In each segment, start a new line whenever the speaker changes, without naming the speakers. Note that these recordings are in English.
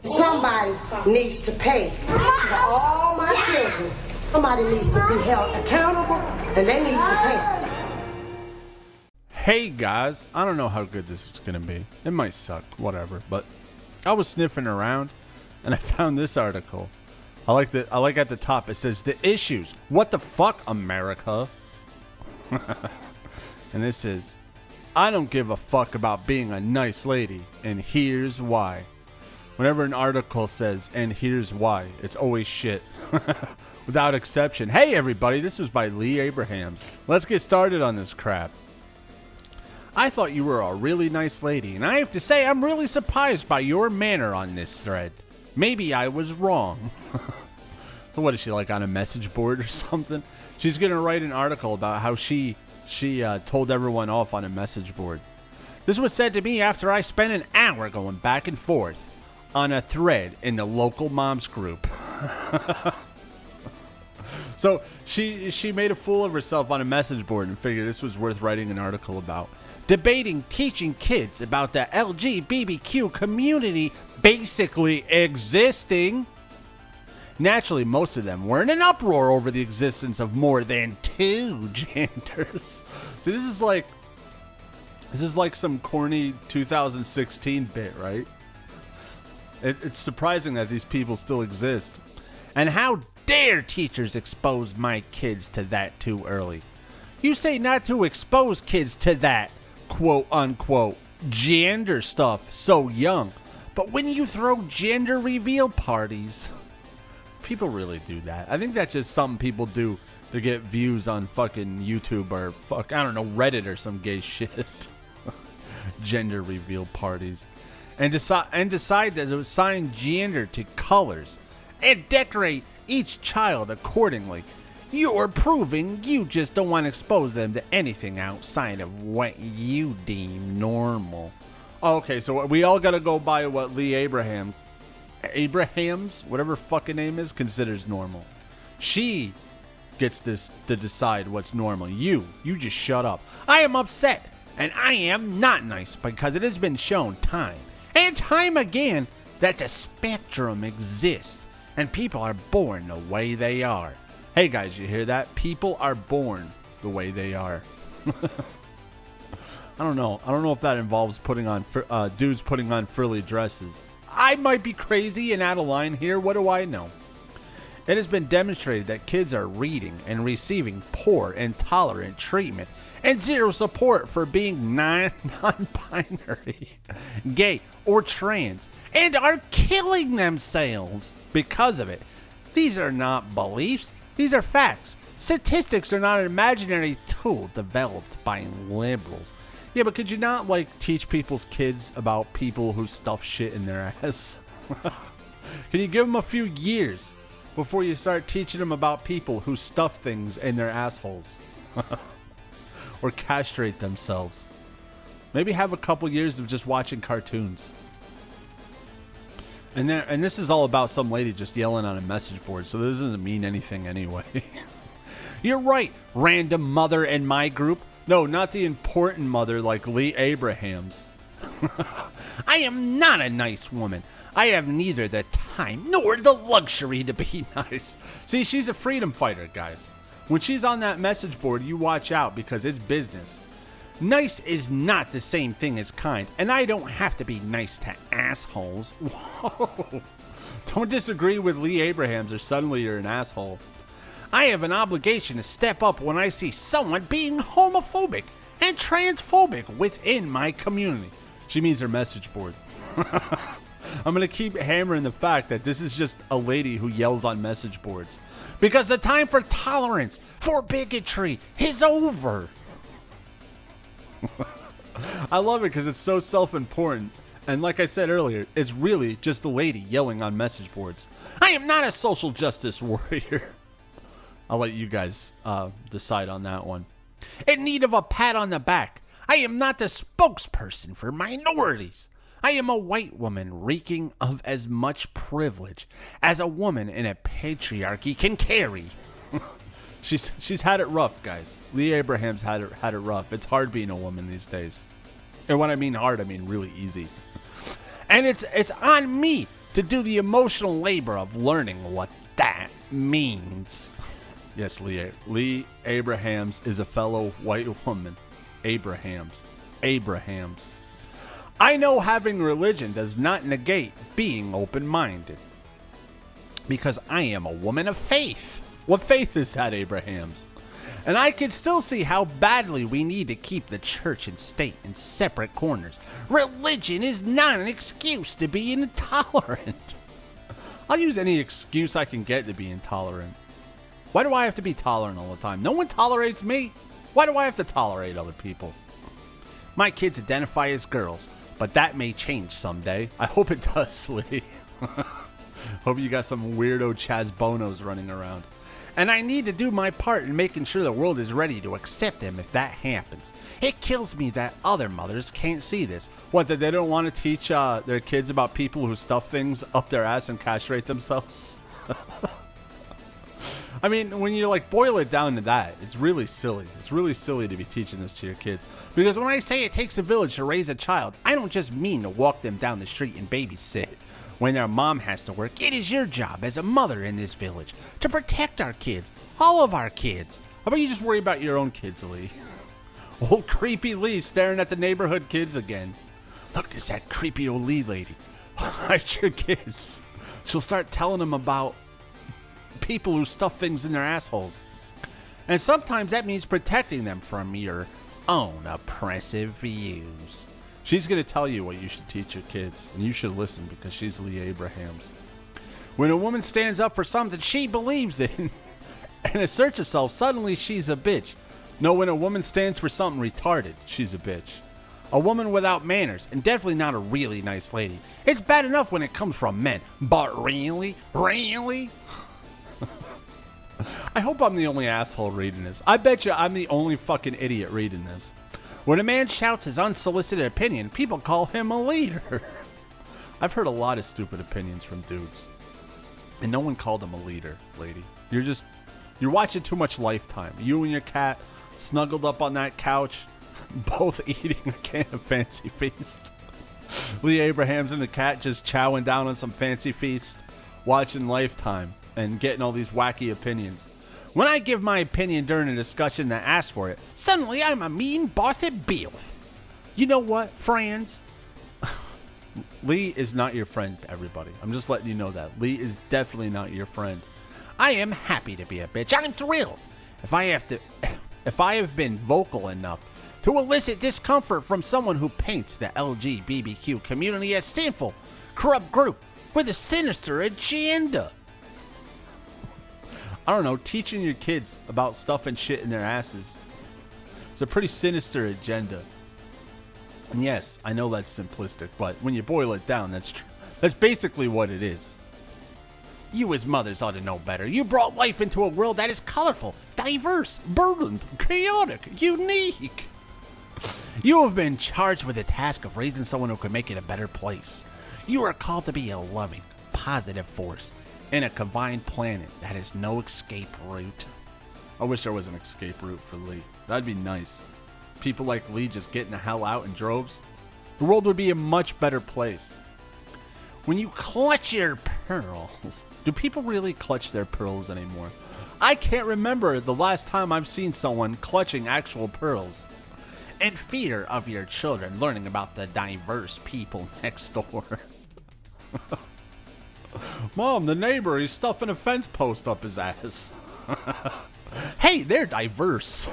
Somebody needs to pay for all my children. Somebody needs to be held accountable, and they need to pay.
Hey guys, I don't know how good this is gonna be. It might suck, whatever. But I was sniffing around, and I found this article. I like at the top it says the issues. What the fuck, America? And this is, I don't give a fuck about being a nice lady, and here's why. Whenever an article says, and here's why, it's always shit. Without exception. Hey everybody, this was by Lee Abrahams. Let's get started on this crap. I thought you were a really nice lady, and I have to say I'm really surprised by your manner on this thread. Maybe I was wrong. So what is she, like on a message board or something? She's gonna write an article about how she told everyone off on a message board. This was said to me after I spent an hour going back and forth on a thread in the local moms group. So she made a fool of herself on a message board and figured this was worth writing an article about. Debating teaching kids about the LGBTQ community basically existing. Naturally, most of them were in an uproar over the existence of more than two genders. See, this is like some corny 2016 bit, right? It's surprising that these people still exist. And how dare teachers expose my kids to that too early? You say not to expose kids to that, quote unquote, gender stuff so young. But when you throw gender reveal parties, people really do that. I think that's just something people do to get views on fucking YouTube or I don't know, Reddit or some gay shit. Gender reveal parties. And decide to assign gender to colors and decorate each child accordingly. You're proving you just don't want to expose them to anything outside of what you deem normal. Okay, so we all gotta go by what Lee Abrahams, whatever fucking name is, considers normal. She gets this to decide what's normal. You just shut up. I am upset, and I am not nice because it has been shown time and time again that the spectrum exists and people are born the way they are. Hey guys, you hear that? People are born the way they are. I don't know if that involves putting on dudes putting on frilly dresses. I might be crazy and out of line here. What do I know? It has been demonstrated that kids are reading and receiving poor, intolerant treatment and zero support for being non-binary, gay, or trans, and are killing themselves because of it. These are not beliefs. These are facts. Statistics are not an imaginary tool developed by liberals. Yeah, but could you not, teach people's kids about people who stuff shit in their ass? Can you give them a few years before you start teaching them about people who stuff things in their assholes? Or castrate themselves? Maybe have a couple years of just watching cartoons. And this is all about some lady just yelling on a message board, so this doesn't mean anything anyway. You're right, random mother in my group. No, not the important mother like Lee Abrahams. I am not a nice woman. I have neither the time nor the luxury to be nice. See, she's a freedom fighter, guys. When she's on that message board, you watch out because it's business. Nice is not the same thing as kind, and I don't have to be nice to assholes. Whoa. Don't disagree with Lee Abrahams or suddenly you're an asshole. I have an obligation to step up when I see someone being homophobic and transphobic within my community. She means her message board. I'm going to keep hammering the fact that this is just a lady who yells on message boards. Because the time for tolerance, for bigotry, is over. I love it because it's so self-important. And like I said earlier, it's really just a lady yelling on message boards. I am not a social justice warrior. I'll let you guys decide on that one. In need of a pat on the back. I am not the spokesperson for minorities. I am a white woman reeking of as much privilege as a woman in a patriarchy can carry. She's had it rough, guys. Lee Abrahams had it rough. It's hard being a woman these days. And when I mean hard, I mean really easy. And it's on me to do the emotional labor of learning what that means. Yes, Lee Abrahams is a fellow white woman. Abrahams. I know having religion does not negate being open-minded, because I am a woman of faith. What faith is that, Abrahams? And I can still see how badly we need to keep the church and state in separate corners. Religion is not an excuse to be intolerant. I'll use any excuse I can get to be intolerant. Why do I have to be tolerant all the time? No one tolerates me. Why do I have to tolerate other people? My kids identify as girls, but that may change someday. I hope it does, Lee. Hope you got some weirdo Chaz Bonos running around. And I need to do my part in making sure the world is ready to accept them if that happens. It kills me that other mothers can't see this. What, that they don't want to teach their kids about people who stuff things up their ass and castrate themselves? I mean, when you like boil it down to that, it's really silly. It's really silly to be teaching this to your kids. Because when I say it takes a village to raise a child, I don't just mean to walk them down the street and babysit when their mom has to work. It is your job as a mother in this village to protect our kids, all of our kids. How about you just worry about your own kids, Lee? Old creepy Lee staring at the neighborhood kids again. Look, it's that creepy old Lee lady. Hide your kids. She'll start telling them about people who stuff things in their assholes. And sometimes that means protecting them from your own oppressive views. She's going to tell you what you should teach your kids, and you should listen because she's Lee Abrahams. When a woman stands up for something she believes in and asserts herself, suddenly she's a bitch. No, when a woman stands for something retarded, she's a bitch. A woman without manners, and definitely not a really nice lady. It's bad enough when it comes from men, but really? I hope I'm the only asshole reading this. I bet you I'm the only fucking idiot reading this. When a man shouts his unsolicited opinion, people call him a leader. I've heard a lot of stupid opinions from dudes, and no one called him a leader, lady. You're watching too much Lifetime. You and your cat snuggled up on that couch, both eating a can of Fancy Feast. Lee Abrahams and the cat just chowing down on some Fancy Feast, watching Lifetime, and getting all these wacky opinions. When I give my opinion during a discussion that asks for it, suddenly I'm a mean bossy beelf. You know what, friends? Lee is not your friend, everybody. I'm just letting you know that. Lee is definitely not your friend. I am happy to be a bitch. I'm thrilled. If I have been vocal enough to elicit discomfort from someone who paints the LGBTQ community as sinful, corrupt group with a sinister agenda. I don't know, teaching your kids about stuff and shit in their asses. It's a pretty sinister agenda. And yes, I know that's simplistic, but when you boil it down, that's basically what it is. You as mothers ought to know better. You brought life into a world that is colorful, diverse, burdened, chaotic, unique. You have been charged with the task of raising someone who can make it a better place. You are called to be a loving, positive force in a combined planet that has no escape route. I wish there was an escape route for Lee. That'd be nice. People like Lee just getting the hell out in droves. The world would be a much better place. When you clutch your pearls, do people really clutch their pearls anymore? I can't remember the last time I've seen someone clutching actual pearls. In fear of your children learning about the diverse people next door. Mom, the neighbor, he's stuffing a fence post up his ass. Hey, they're diverse.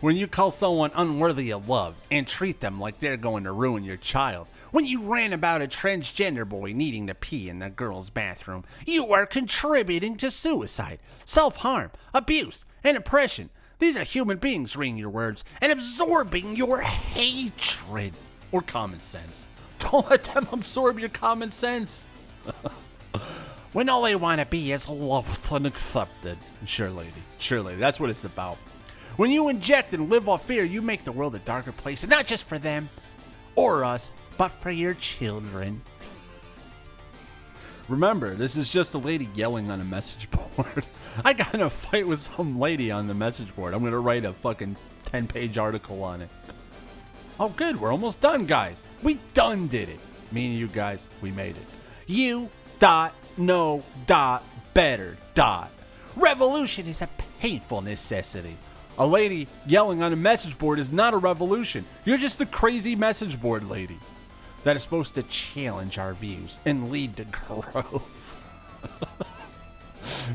When you call someone unworthy of love and treat them like they're going to ruin your child. When you rant about a transgender boy needing to pee in the girl's bathroom, you are contributing to suicide, self-harm, abuse, and oppression. These are human beings reading your words and absorbing your hatred or common sense. Don't let them absorb your common sense. When all they want to be is loved and accepted. Sure, lady. Sure, lady. That's what it's about. When you inject and live off fear, you make the world a darker place. And not just for them or us, but for your children. Remember, this is just a lady yelling on a message board. I got in a fight with some lady on the message board. I'm going to write a fucking 10-page article on it. Oh, good. We're almost done, guys. We done did it. Me and you guys, we made it. You dot know dot better dot. Revolution is a painful necessity. A lady yelling on a message board is not a revolution. You're just a crazy message board lady that is supposed to challenge our views and lead to growth.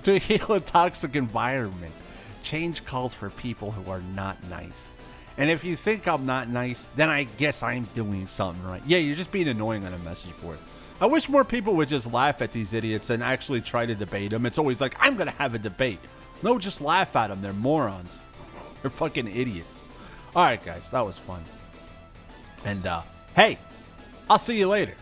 To heal a toxic environment. Change calls for people who are not nice. And if you think I'm not nice, then I guess I'm doing something right. Yeah, you're just being annoying on a message board. I wish more people would just laugh at these idiots and actually try to debate them. It's always like, I'm going to have a debate. No, just laugh at them. They're morons. They're fucking idiots. All right, guys, that was fun. And, hey, I'll see you later.